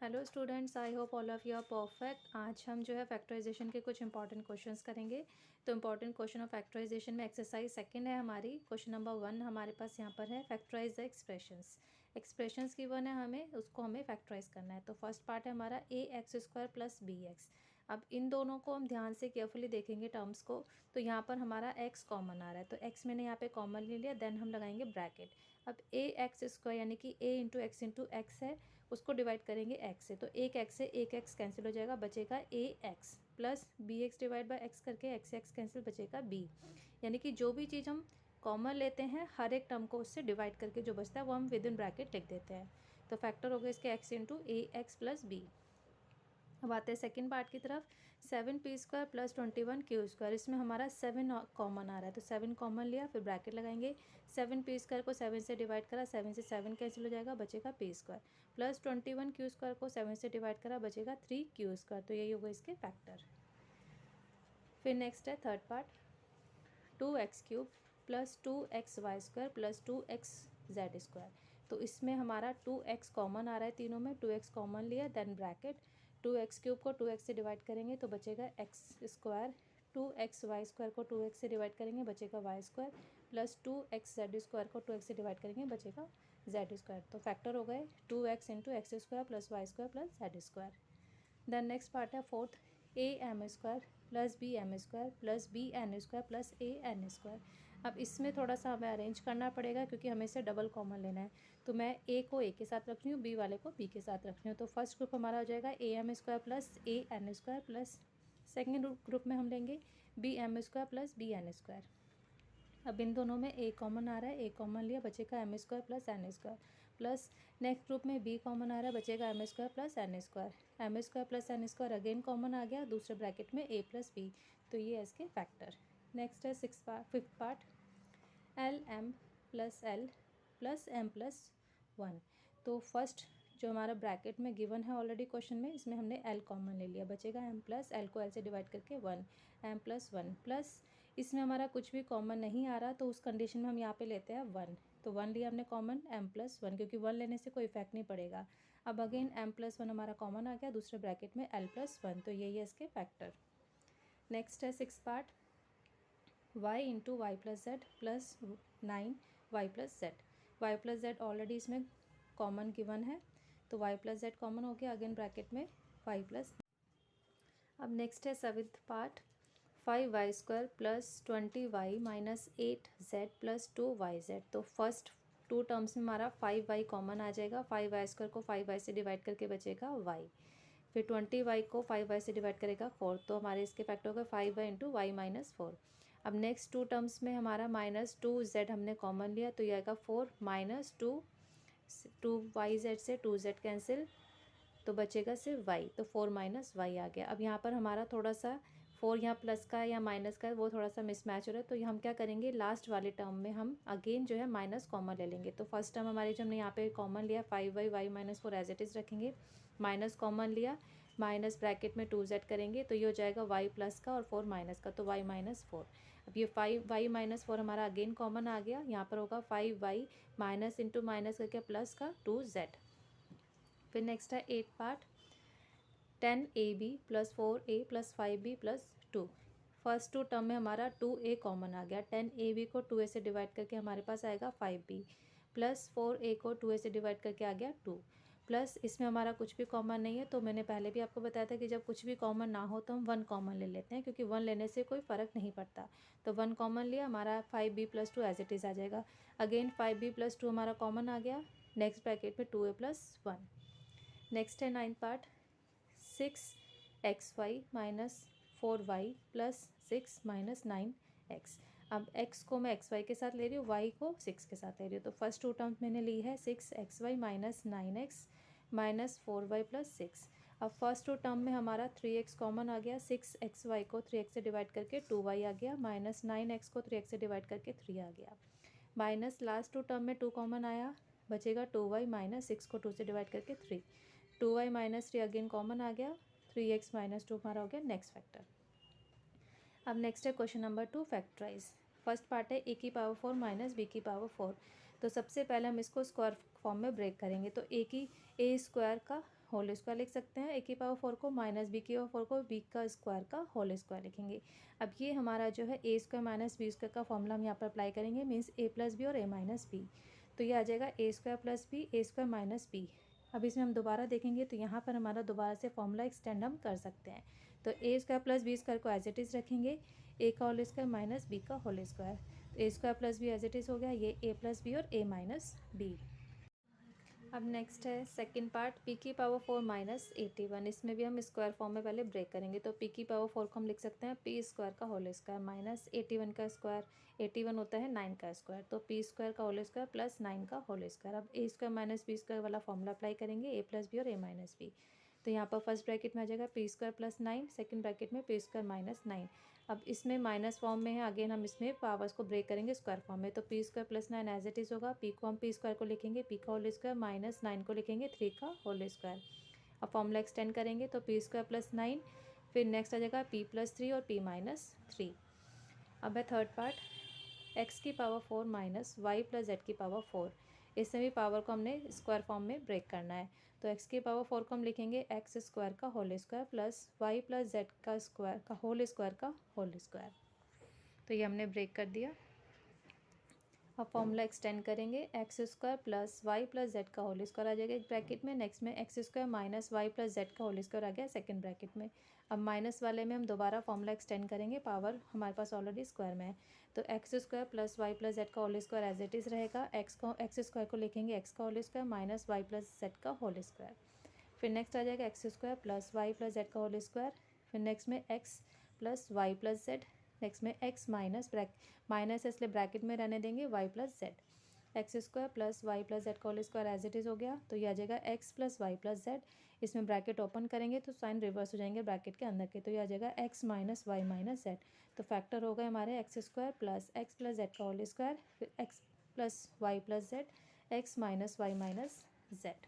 Hello students, I hope all of you are perfect. आज हम जो है फैक्टराइजेशन के कुछ इंपॉर्टेंट क्वेश्चंस करेंगे। तो इंपॉर्टेंट क्वेश्चन ऑफ फैक्टराइजेशन में एक्सरसाइज सेकंड है हमारी। क्वेश्चन नंबर 1 हमारे पास यहाँ पर है, फैक्टराइज द एक्सप्रेशंस। एक्सप्रेशंस की वन है, हमें फैक्टराइज करना है। तो फर्स्ट पार्ट है हमारा ax² प्लस bx। अब इन दोनों को हम ध्यान से केयरफुली देखेंगे टर्म्स को। तो यहाँ पर हमारा x कॉमन आ रहा है, तो x मैंने यहाँ पे कॉमन ले लिया, देन हम लगाएंगे ब्रैकेट। अब ax² यानी कि a इंटू x है, उसको डिवाइड करेंगे x से, तो एक x से एक x कैंसिल हो जाएगा, बचेगा ax plus bx divide by x करके x कैंसिल, बचेगा b। यानी कि जो भी चीज़ हम कॉमन लेते हैं हर एक टर्म को उससे डिवाइड करके जो बचता है वो हम विद इन ब्रैकेट लिख देते हैं। तो फैक्टर हो गया इसके x into ax plus b। अब आते हैं सेकंड पार्ट की तरफ। 7p² प्लस 21q², इसमें हमारा 7 कॉमन आ रहा है, तो 7 कॉमन लिया, फिर ब्रैकेट लगाएंगे। 7p² को 7 से डिवाइड करा, 7 से 7 कैंसिल हो जाएगा, बचेगा p² प्लस 21q² को 7 से डिवाइड करा, बचेगा 3q²। तो यही होगा इसके फैक्टर। फिर नेक्स्ट है third part, 2x³ plus 2xy² plus 2xz²। तो इसमें हमारा 2x कॉमन आ रहा है, तीनों में 2x कॉमन लिया, देन ब्रैकेट। 2x³ को 2x से डिवाइड करेंगे तो बचेगा x²। 2xy² को 2x से डिवाइड करेंगे, बचेगा y² प्लस 2xz² को 2x से डिवाइड करेंगे, बचेगा z²। तो फैक्टर हो गए 2x into x² plus y² plus z²। Then next part है fourth, am² plus bm² plus bn² plus an²। अब इसमें थोड़ा सा हमें अरेंज करना पड़ेगा क्योंकि हमें इसे डबल कॉमन लेना है। तो मैं a को a के साथ रख रही हूँ, b वाले को b के साथ रख रही हूँ। तो फर्स्ट ग्रुप हमारा हो जाएगा am² plus an² plus second group में हम लेंगे bm² प्लस bn²। अब इन दोनों में a कॉमन आ रहा है, a कॉमन लिया, बचेगा m² plus n² plus next group में b कॉमन आ रहा है, बचेगा m² plus n²। m² plus n² common common आ गया दूसरे ब्रैकेट में a प्लस b। तो ये है इसके फैक्टर। नेक्स्ट है fifth part, l plus m plus 1। तो फर्स्ट जो हमारा ब्रैकेट में गिवन है ऑलरेडी क्वेश्चन में, इसमें हमने l कॉमन ले लिया, बचेगा m प्लस l को l से डिवाइड करके 1, m प्लस 1 प्लस इसमें हमारा कुछ भी कॉमन नहीं आ रहा, तो उस कंडीशन में हम यहाँ पे लेते हैं 1। तो 1 लिया हमने कॉमन, m प्लस 1, क्योंकि 1 लेने से कोई इफेक्ट नहीं पड़ेगा। अब अगेन m प्लस 1 हमारा कॉमन आ गया दूसरे ब्रैकेट में l प्लस 1। तो यही है इसके फैक्टर। नेक्स्ट है six part, y into y plus z plus 9y plus z. Y plus z already इसमें कॉमन गिवन है, तो y प्लस जेड कॉमन हो गया, अगेन ब्रैकेट में y प्लस। अब नेक्स्ट है seventh part, 5y² plus 20y minus 8z plus 2yz। तो first two terms में हमारा 5y कॉमन आ जाएगा, 5y² को 5y से डिवाइड करके बचेगा y, फिर 20y को 5y से डिवाइड करेगा 4। तो हमारे इसके फैक्टर होगा 5y इंटू वाई माइनस 4। अब नेक्स्ट टू टर्म्स में हमारा माइनस 2z हमने कॉमन लिया, तो ये आएगा 4 माइनस 2yz से 2z कैंसिल, तो बचेगा सिर्फ y, तो 4 माइनस y आ गया। अब यहाँ पर हमारा थोड़ा सा 4 यहाँ प्लस का या माइनस का है, वो थोड़ा सा मिसमैच हो रहा है, तो हम क्या करेंगे, लास्ट वाले टर्म में हम अगेन जो है माइनस कॉमन ले लेंगे। तो फर्स्ट टर्म हमारी जो हमने यहाँ पे कॉमन लिया 5y y minus 4 as it is रखेंगे, माइनस कॉमन लिया, माइनस ब्रैकेट में 2z करेंगे, तो ये हो जाएगा y प्लस का और 4 माइनस का, तो y माइनस 4। अब ये 5y माइनस 4 हमारा अगेन कॉमन आ गया, यहाँ पर होगा 5y माइनस इंटू माइनस करके प्लस का 2z। फिर नेक्स्ट है 8 part, 10ab plus 4a plus 5b plus 2। First two term में हमारा 2a कॉमन आ गया, 10ab को 2a से डिवाइड करके हमारे पास आएगा 5b प्लस 4a को 2a से डिवाइड करके आ गया 2, प्लस इसमें हमारा कुछ भी कॉमन नहीं है। तो मैंने पहले भी आपको बताया था कि जब कुछ भी कॉमन ना हो तो हम 1 कॉमन ले लेते हैं, क्योंकि 1 लेने से कोई फ़र्क नहीं पड़ता। तो 1 कॉमन लिया, हमारा 5b plus 2 as it is आ जाएगा। अगेन 5b प्लस 2 हमारा कॉमन आ गया, नेक्स्ट ब्रैकेट में 2a प्लस 1। नेक्स्ट है 9 part, 6xy minus 4y plus 6 minus 9x। अब x को मैं xy के साथ ले रही हूँ, y को 6 के साथ ले रही हूँ। तो फर्स्ट टू टर्म्स मैंने ली है 6xy minus 9x minus 4y plus 6। अब फर्स्ट टू टर्म में हमारा 3x कॉमन आ गया, 6xy को 3x से डिवाइड करके 2y आ गया, माइनस 9x को 3x से डिवाइड करके 3 आ गया, माइनस लास्ट टू टर्म में 2 कॉमन आया, बचेगा 2y माइनस 6 को 2 से डिवाइड करके 3, 2y माइनस 3 अगेन कॉमन आ गया, 3x माइनस 2 हमारा हो गया नेक्स्ट फैक्टर। अब नेक्स्ट है question number 2, factorize. First part है a की पावर 4 माइनस b की पावर 4। तो सबसे पहले हम इसको स्क्वायर फॉर्म में ब्रेक करेंगे। तो a स्क्वायर का होल स्क्वायर लिख सकते हैं, ए की पावर 4 को माइनस बी की पावर 4 को बी का स्क्वायर का होल स्क्वायर लिखेंगे। अब ये हमारा जो है ए स्क्वायर माइनस बी स्क्वायर का फॉर्मूला हम यहाँ पर अप्लाई करेंगे, मीन्स ए प्लस बी और ए माइनस बी। तो ये आ जाएगा a square plus b, A square minus b. अब इसमें हम दोबारा देखेंगे तो यहाँ पर हमारा दोबारा से फॉर्मूला एक्सटेंड हम कर सकते हैं। तो a square plus b square को एज इट इज़ रखेंगे, ए का होल स्क्वायर माइनस बी का होल स्क्वायर। तो a square plus b as it is हो गया, ये ए प्लस बी और ए माइनस बी। अब नेक्स्ट है सेकंड पार्ट, पी की पावर 4 माइनस 81। इसमें भी हम स्क्वायर फॉर्म में पहले ब्रेक करेंगे। तो पी की पावर 4 को हम लिख सकते हैं पी स्क्वायर का होल स्क्वायर माइनस 81 का स्क्वायर। 81 होता है 9 का स्क्वायर, तो पी स्क्वायर का होल स्क्वायर प्लस 9 का होल स्क्वायर। अब ए स्क्वायर माइनस बी स्क्वायर वाला फॉर्मूला अप्लाई करेंगे, ए प्लस बी और ए माइनस बी। तो यहाँ पर फर्स्ट ब्रैकेट में आ जाएगा p square plus 9, second bracket में पी स्क्वायर माइनस 9। अब इसमें माइनस फॉर्म में है, अगेन हम इसमें पावर्स को ब्रेक करेंगे स्क्वायर फॉर्म में। तो p square plus 9 as it is होगा, पी को हम पी स्क्वायर को लिखेंगे पी का होल स्क्वायर माइनस 9 को लिखेंगे 3 का होल स्क्वायर। अब फॉर्मूला एक्सटेंड करेंगे तो पी स्क्वायर प्लस 9, फिर नेक्स्ट आ जाएगा पी प्लस 3 और पी माइनस 3। अब है थर्ड पार्ट, एक्स की power 4 minus y plus z की पावर 4। इसमें भी पावर को हमने स्क्वायर फॉर्म में ब्रेक करना है। तो एक्स की पावर 4 को हम लिखेंगे एक्स स्क्वायर का whole square plus y plus z का स्क्वायर का होल स्क्वायर का होल स्क्वायर। तो ये हमने ब्रेक कर दिया। अब फॉर्मूला एक्सटेंड करेंगे, x square plus y plus z का होल स्क्वायर आ जाएगा एक ब्रैकेट में, नेक्स्ट में x square minus y plus z का होल स्क्वायर आ गया सेकंड ब्रैकेट में। अब माइनस वाले में हम दोबारा फॉर्मूला एक्सटेंड करेंगे, पावर हमारे पास ऑलरेडी स्क्वायर में है। तो x square plus y plus z का whole square as it is रहेगा, एक्स स्क्वायर को लिखेंगे एक्स का whole square minus y plus z का होल स्क्वायर। फिर नेक्स्ट आ जाएगा x square plus y plus z का होल स्क्वायर, फिर नेक्स्ट में x plus y plus z, next में एक्स माइनस माइनस इसलिए ब्रैकेट में रहने देंगे y plus z. X square plus y plus z का whole square as it is हो गया। तो ये आ जाएगा x plus y plus z, इसमें ब्रैकेट ओपन करेंगे तो साइन रिवर्स हो जाएंगे ब्रैकेट के अंदर के। तो ये आ जाएगा x minus y minus z. तो फैक्टर हो गए हमारे एक्स स्क्वायर प्लस जेड का होल स्क्वायर, फिर x plus y plus z, x minus y minus z.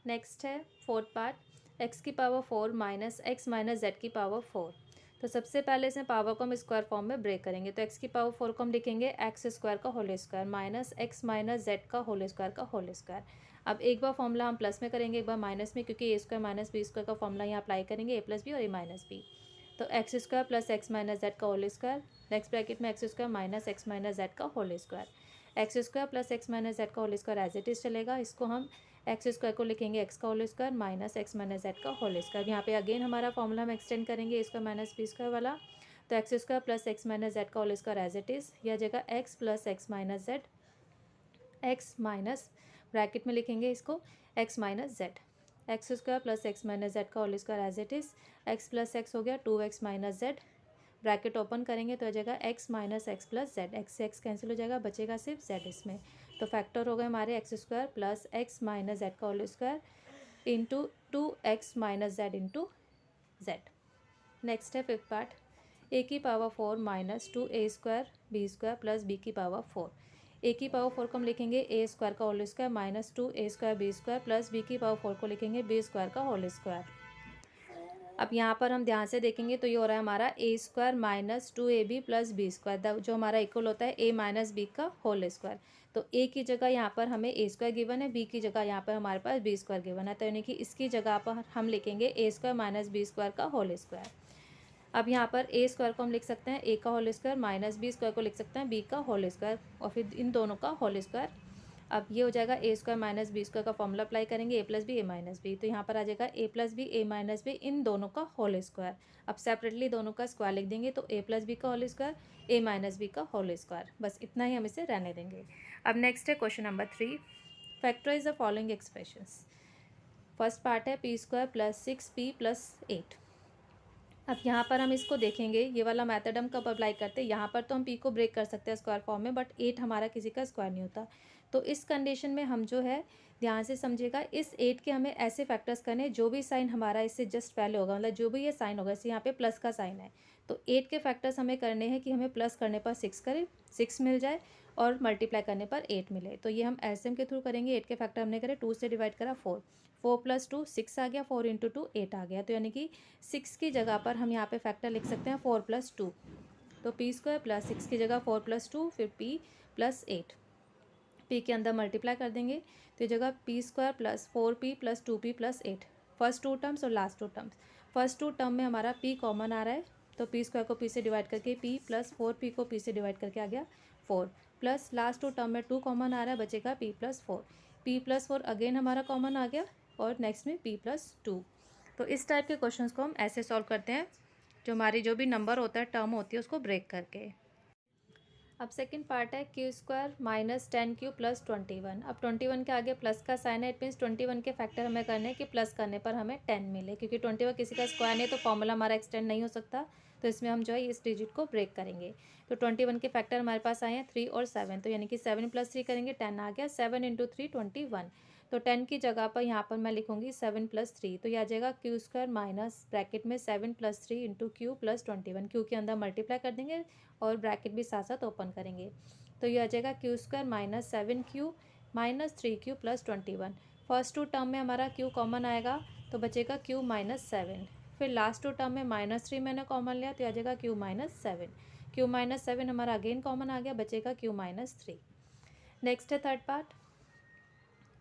Next है फोर्थ पार्ट, एक्स की power 4 minus x minus z की power 4। तो सबसे पहले इसमें पावर को हम स्क्वायर फॉर्म में ब्रेक करेंगे। तो एक्स की पावर 4 को हम लिखेंगे एक्स स्क्वायर का whole square minus x minus z का होल स्क्वायर का होल स्क्वायर। अब एक बार फॉर्मूला हम प्लस में करेंगे, एक बार माइनस में, क्योंकि a square minus b square का फॉर्मूला यहाँ अप्लाई करेंगे, ए प्लस बी और ए माइनस बी। तो x square plus x minus z का होल स्क्वायर, नेक्स्ट ब्रैकेट में x square minus x minus z का whole square. X square plus x minus z का whole square as it is चलेगा, इसको हम x square को लिखेंगे x का whole square minus x minus z का होल स्क्वायर। यहाँ पे अगेन हमारा फॉर्मूला हम एक्सटेंड करेंगे a square minus b square वाला। तो x square plus x minus z का whole square as it is, यह जगह x plus x minus z, x minus bracket में लिखेंगे इसको x minus z. X square plus x minus z का whole square as it is, x plus x हो गया 2x minus Z, bracket open करेंगे तो आ जाएगा x minus x plus z, x से एक्स कैंसिल हो जाएगा, बचेगा सिर्फ जेड इसमें। तो फैक्टर हो गए हमारे x square plus x minus z का whole square into 2x minus z into z. Next है फिफ्थ पार्ट, ए की power 4 minus 2a square b square plus b की पावर 4। ए की पावर 4 को हम लिखेंगे ए स्क्वायर का whole square minus 2a square b square plus b की power 4 को लिखेंगे बी स्क्वायर का होल स्क्वायर। अब यहाँ पर हम ध्यान से देखेंगे तो ये हो रहा है हमारा a square minus 2ab plus b square, जो हमारा इक्वल होता है ए माइनस बी का होल स्क्वायर। तो ए की जगह यहाँ पर हमें ए स्क्वायर गिवन है, बी की जगह यहाँ पर हमारे पास बी स्क्वायर गिवन है, तो यानी कि इसकी जगह पर हम लिखेंगे a square minus b square का होल स्क्वायर। अब यहाँ पर ए स्क्वायर को हम लिख सकते हैं ए का whole square minus b square को लिख सकते हैं बी का होल स्क्वायर, और फिर इन दोनों का होल स्क्वायर। अब ये हो जाएगा a square minus b square का फॉर्मूला अप्लाई करेंगे, a plus b a minus b. तो यहाँ पर आ जाएगा a plus b a minus b इन दोनों का होल स्क्वायर। अब सेपरेटली दोनों का स्क्वायर लिख देंगे, तो ए प्लस बी का होल स्क्वायर ए माइनस बी का होल स्क्वायर, बस इतना ही हम इसे रहने देंगे। अब नेक्स्ट है question number 3, factorise the following expressions. First part है p square plus 6p plus 8। अब यहाँ पर हम इसको देखेंगे, ये वाला मेथड हम कब अप्लाई करते हैं, यहाँ पर तो हम पी को ब्रेक कर सकते हैं स्क्वायर फॉर्म में, बट 8 हमारा किसी का स्क्वायर नहीं होता। तो इस कंडीशन में हम जो है ध्यान से समझिएगा, इस 8 के हमें ऐसे फैक्टर्स करने जो भी साइन हमारा इससे जस्ट पहले होगा, मतलब जो भी ये साइन होगा, इसे यहाँ पे प्लस का साइन है, तो 8 के फैक्टर्स हमें करने हैं कि हमें प्लस करने पर 6 करें 6 मिल जाए और मल्टीप्लाई करने पर 8 मिले। तो ये हम एलसीएम के थ्रू करेंगे। 8 के फैक्टर हमने करे, 2 से डिवाइड करा 4, 4 प्लस 2 6 आ गया, 4 इंटू 2 8 आ गया। तो यानी कि 6 की जगह पर हम यहाँ पे फैक्टर लिख सकते हैं 4 प्लस 2। तो पी स्क्वायर प्लस 6 की जगह 4 प्लस 2, फिर पी प्लस 8। पी के अंदर मल्टीप्लाई कर देंगे तो ये जगह p square plus 4p plus 2p plus 8, first two terms और last two terms. First two term में हमारा p कॉमन आ रहा है तो पी स्क्वायर को p से डिवाइड करके p प्लस 4p को p से डिवाइड करके आ गया 4, प्लस लास्ट टू टर्म में 2 कॉमन आ रहा है, बचेगा p plus 4। p plus 4 again हमारा कॉमन आ गया और नेक्स्ट में p प्लस 2। तो इस टाइप के क्वेश्चंस को हम ऐसे सॉल्व करते हैं, जो हमारी जो भी नंबर होता है, टर्म होती है, उसको ब्रेक करके। अब सेकंड पार्ट है Q square minus 10q plus 21। अब 21 के आगे प्लस का साइन है, इट मीन्स 21 के फैक्टर हमें करने हैं कि प्लस करने पर हमें 10 मिले, क्योंकि 21 किसी का स्क्वायर नहीं तो फॉर्मूला हमारा एक्सटेंड नहीं हो सकता, तो इसमें हम जो है इस डिजिट को ब्रेक करेंगे। तो 21 के फैक्टर हमारे पास आए हैं 3 और 7, तो यानी कि 7 प्लस 3 करेंगे 10 आ गया, 7 इंटू 3 21। तो 10 की जगह पर यहाँ पर मैं लिखूंगी 7 प्लस 3, तो यह आ जाएगा क्यू स्क्वायर माइनस ब्रैकेट में 7 plus 3 into Q plus 21, Q के अंदर मल्टीप्लाई कर देंगे और ब्रैकेट भी साथ साथ ओपन करेंगे। तो ये आ जाएगा q square minus 7q minus 3q plus 21। First two term में हमारा q कॉमन आएगा तो बचेगा q माइनस 7, फिर लास्ट टू टर्म में -3 मैंने कॉमन लिया तो आ जाएगा q माइनस 7। q माइनस 7 हमारा अगेन कॉमन आ गया, बचेगा q माइनस 3। नेक्स्ट है third part,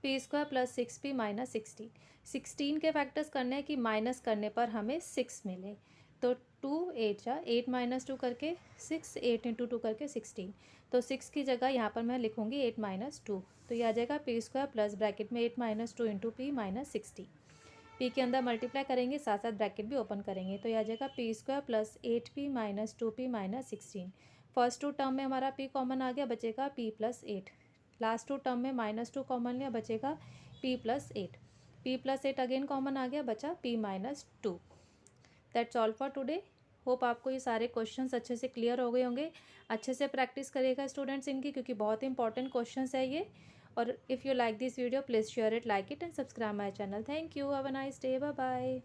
P square plus 6p minus 16। 16 के फैक्टर्स करने हैं कि माइनस करने पर हमें 6 मिले, तो 2 8 जा 8 माइनस 2 करके 6, 8 इंटू 2 करके 16, तो 6 की जगह यहाँ पर मैं लिखूँगी 8 माइनस 2, तो ये आ जाएगा पी स्क्वायर प्लस ब्रैकेट में 8 minus 2 into P minus 60। P के अंदर मल्टीप्लाई करेंगे, साथ साथ ब्रैकेट भी ओपन करेंगे, तो ये आ जाएगा p square plus 8p minus 2p minus 16। First two term में हमारा p कॉमन आ गया, बचेगा p plus 8। Last two term में -2 कॉमन लिया, बचेगा p plus 8। p plus 8 again common आ गया, बचा p minus 2। That's all for today. Hope आपको ये सारे क्वेश्चंस अच्छे से क्लियर हो गए होंगे। अच्छे से प्रैक्टिस करिएगा स्टूडेंट्स इनकी, क्योंकि बहुत इंपॉर्टेंट क्वेश्चंस है ये। और if you like this video please share it, like it and subscribe my channel. Thank you, have a nice day, bye bye.